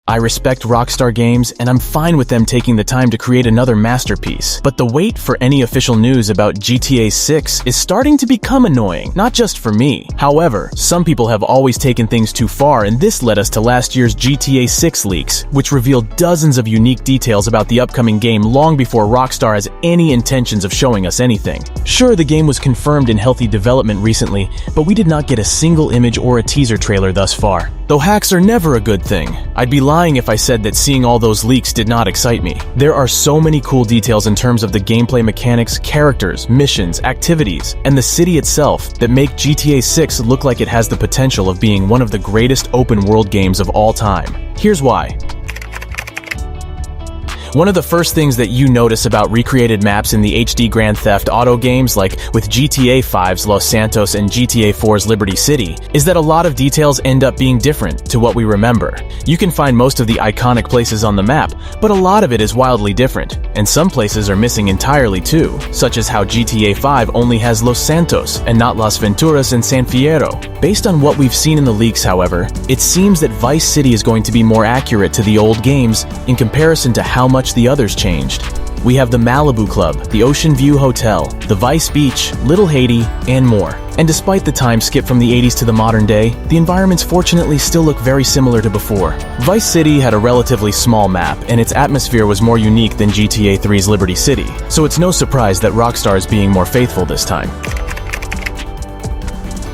I respect Rockstar Games, and I'm fine with them taking the time to create another masterpiece. But the wait for any official news about GTA 6 is starting to become annoying, not just for me. However, some people have always taken things too far, and this led us to last year's GTA 6 leaks, which revealed dozens of unique details about the upcoming game long before Rockstar has any intentions of showing us anything. Sure, the game was confirmed in healthy development recently, but we did not get a single image or a teaser trailer thus far. Though hacks are never a good thing, I'd be lying if I said that seeing all those leaks did not excite me. There are so many cool details in terms of the gameplay mechanics, characters, missions, activities, and the city itself that make GTA 6 look like it has the potential of being one of the greatest open-world games of all time. Here's why. One of the first things that you notice about recreated maps in the HD Grand Theft Auto games, like with GTA 5's Los Santos and GTA 4's Liberty City, is that a lot of details end up being different to what we remember. You can find most of the iconic places on the map, but a lot of it is wildly different, and some places are missing entirely too, such as how GTA 5 only has Los Santos and not Las Venturas and San Fierro. Based on what we've seen in the leaks, however, it seems that Vice City is going to be more accurate to the old games in comparison to how much the others changed. We have the Malibu Club, the Ocean View Hotel, the Vice Beach, Little Haiti, and more. And despite the time skip from the 80s to the modern day, the environments fortunately still look very similar to before. Vice City had a relatively small map, and its atmosphere was more unique than GTA 3's Liberty City, so it's no surprise that Rockstar is being more faithful this time.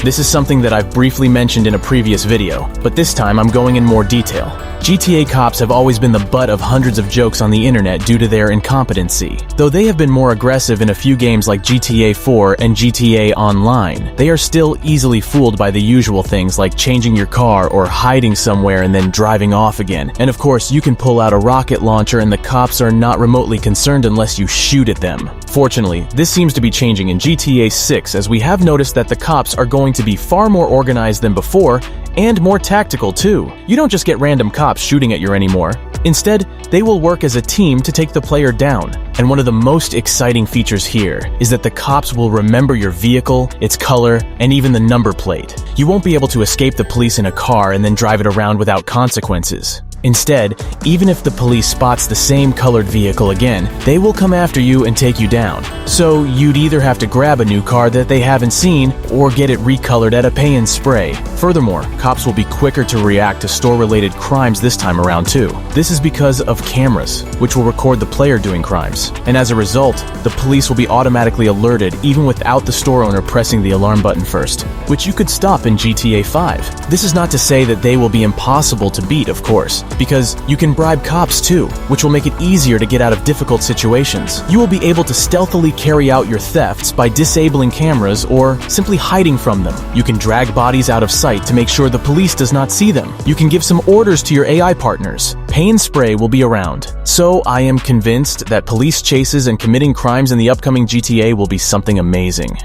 This is something that I've briefly mentioned in a previous video, but this time I'm going in more detail. GTA cops have always been the butt of hundreds of jokes on the internet due to their incompetency. Though they have been more aggressive in a few games like GTA 4 and GTA Online, they are still easily fooled by the usual things like changing your car or hiding somewhere and then driving off again. And of course, you can pull out a rocket launcher and the cops are not remotely concerned unless you shoot at them. Fortunately, this seems to be changing in GTA 6, as we have noticed that the cops are going to be far more organized than before and more tactical too. You don't just get random cops shooting at you anymore. Instead, they will work as a team to take the player down. And one of the most exciting features here is that the cops will remember your vehicle, its color, and even the number plate. You won't be able to escape the police in a car and then drive it around without consequences. Instead, even if the police spots the same colored vehicle again, they will come after you and take you down. So you'd either have to grab a new car that they haven't seen or get it recolored at a pay and spray. Furthermore, cops will be quicker to react to store-related crimes this time around too. This is because of cameras, which will record the player doing crimes. And as a result, the police will be automatically alerted even without the store owner pressing the alarm button first, which you could stop in GTA 5. This is not to say that they will be impossible to beat, of course, because you can bribe cops too, which will make it easier to get out of difficult situations. You will be able to stealthily carry out your thefts by disabling cameras or simply hiding from them. You can drag bodies out of sight to make sure the police does not see them. You can give some orders to your AI partners. Pay and spray will be around. So I am convinced that police chases and committing crimes in the upcoming GTA will be something amazing.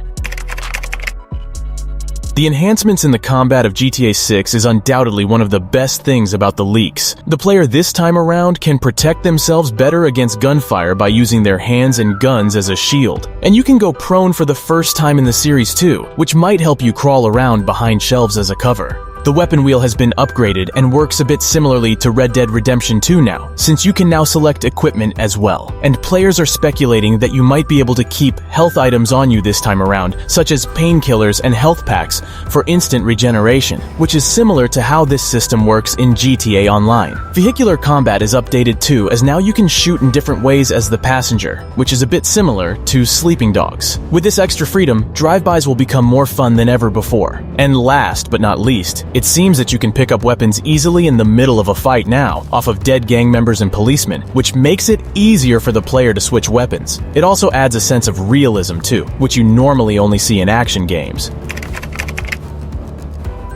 The enhancements in the combat of GTA 6 is undoubtedly one of the best things about the leaks. The player this time around can protect themselves better against gunfire by using their hands and guns as a shield. And you can go prone for the first time in the series too, which might help you crawl around behind shelves as a cover. The weapon wheel has been upgraded and works a bit similarly to Red Dead Redemption 2 now, since you can now select equipment as well. And players are speculating that you might be able to keep health items on you this time around, such as painkillers and health packs for instant regeneration, which is similar to how this system works in GTA Online. Vehicular combat is updated too, as now you can shoot in different ways as the passenger, which is a bit similar to Sleeping Dogs. With this extra freedom, drive-bys will become more fun than ever before. And last but not least, it seems that you can pick up weapons easily in the middle of a fight now, off of dead gang members and policemen, which makes it easier for the player to switch weapons. It also adds a sense of realism too, which you normally only see in action games.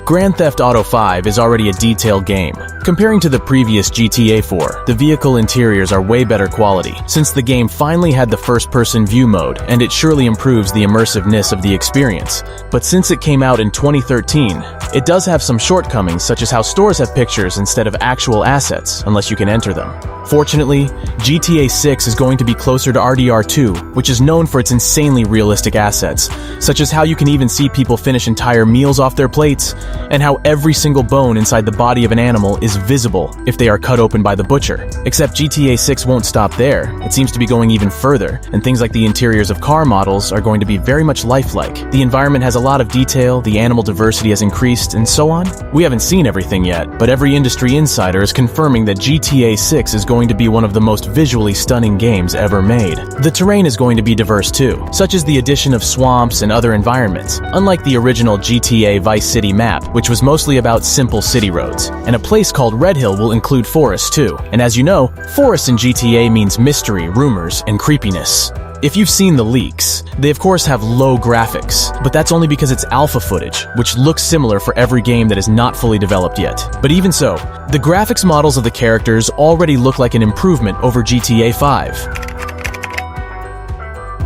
Grand Theft Auto 5 is already a detailed game. Comparing to the previous GTA 4, the vehicle interiors are way better quality, since the game finally had the first-person view mode, and it surely improves the immersiveness of the experience. But since it came out in 2013, it does have some shortcomings, such as how stores have pictures instead of actual assets, unless you can enter them. Fortunately, GTA 6 is going to be closer to RDR2, which is known for its insanely realistic assets, such as how you can even see people finish entire meals off their plates, and how every single bone inside the body of an animal is is visible if they are cut open by the butcher. Except GTA 6 won't stop there. It seems to be going even further, and things like the interiors of car models are going to be very much lifelike. The environment has a lot of detail, the animal diversity has increased, and so on. We haven't seen everything yet, but every industry insider is confirming that GTA 6 is going to be one of the most visually stunning games ever made. The terrain is going to be diverse too, such as the addition of swamps and other environments, unlike the original GTA Vice City map, which was mostly about simple city roads. And a place called Red Hill will include forests too. And as you know, forests in GTA means mystery, rumors, and creepiness. If you've seen the leaks, they of course have low graphics, but that's only because it's alpha footage, which looks similar for every game that is not fully developed yet. But even so, the graphics models of the characters already look like an improvement over GTA 5.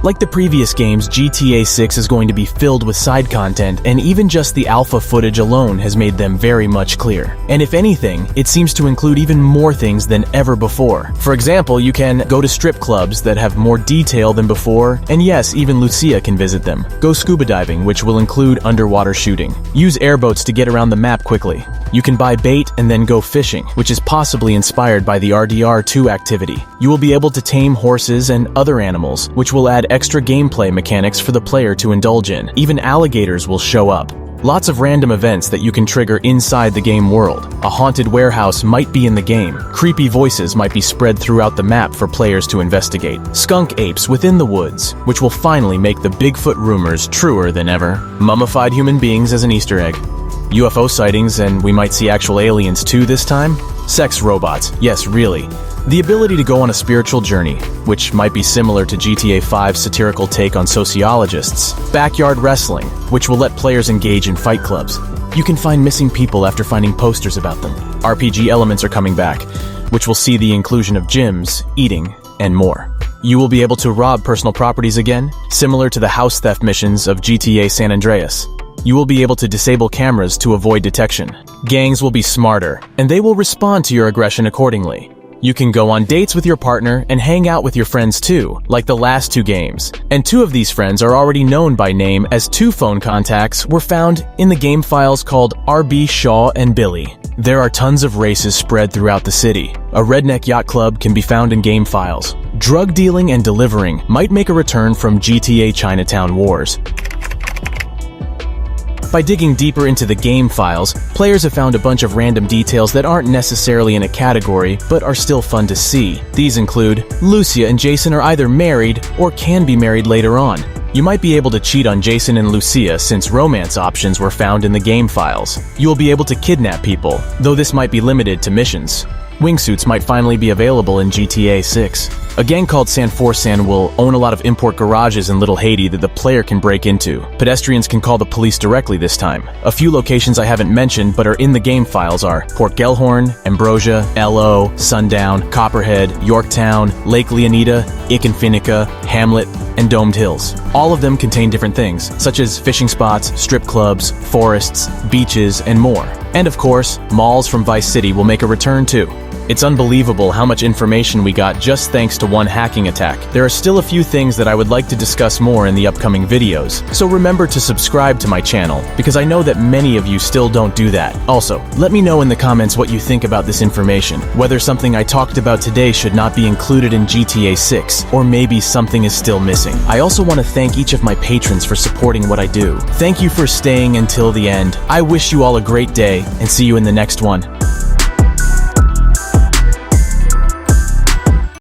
Like the previous games, GTA 6 is going to be filled with side content, and even just the alpha footage alone has made them very much clear. And if anything, it seems to include even more things than ever before. For example, you can go to strip clubs that have more detail than before, and yes, even Lucia can visit them. Go scuba diving, which will include underwater shooting. Use airboats to get around the map quickly. You can buy bait and then go fishing, which is possibly inspired by the RDR2 activity. You will be able to tame horses and other animals, which will add extra gameplay mechanics for the player to indulge in. Even alligators will show up. Lots of random events that you can trigger inside the game world. A haunted warehouse might be in the game. Creepy voices might be spread throughout the map for players to investigate. Skunk apes within the woods, which will finally make the Bigfoot rumors truer than ever. Mummified human beings as an Easter egg. UFO sightings, and we might see actual aliens too this time. Sex robots, yes, really. The ability to go on a spiritual journey, which might be similar to GTA 5's satirical take on sociologists. Backyard wrestling, which will let players engage in fight clubs. You can find missing people after finding posters about them. RPG elements are coming back, which will see the inclusion of gyms, eating, and more. You will be able to rob personal properties again, similar to the house theft missions of GTA San Andreas. You will be able to disable cameras to avoid detection. Gangs will be smarter, and they will respond to your aggression accordingly. You can go on dates with your partner and hang out with your friends too, like the last two games. And two of these friends are already known by name, as two phone contacts were found in the game files called RB, Shaw, and Billy. There are tons of races spread throughout the city. A redneck yacht club can be found in game files. Drug dealing and delivering might make a return from GTA Chinatown Wars. By digging deeper into the game files, players have found a bunch of random details that aren't necessarily in a category, but are still fun to see. These include, Lucia and Jason are either married or can be married later on. You might be able to cheat on Jason and Lucia since romance options were found in the game files. You will be able to kidnap people, though this might be limited to missions. Wingsuits might finally be available in GTA 6. A gang called San Forsan will own a lot of import garages in Little Haiti that the player can break into. Pedestrians can call the police directly this time. A few locations I haven't mentioned but are in the game files are Port Gellhorn, Ambrosia, LO, Sundown, Copperhead, Yorktown, Lake Leonida, Ikenfinica, Hamlet, and Domed Hills. All of them contain different things, such as fishing spots, strip clubs, forests, beaches, and more. And of course, malls from Vice City will make a return too. It's unbelievable how much information we got just thanks to one hacking attack. There are still a few things that I would like to discuss more in the upcoming videos, so remember to subscribe to my channel, because I know that many of you still don't do that. Also, let me know in the comments what you think about this information, whether something I talked about today should not be included in GTA 6, or maybe something is still missing. I also want to thank each of my patrons for supporting what I do. Thank you for staying until the end. I wish you all a great day, and see you in the next one.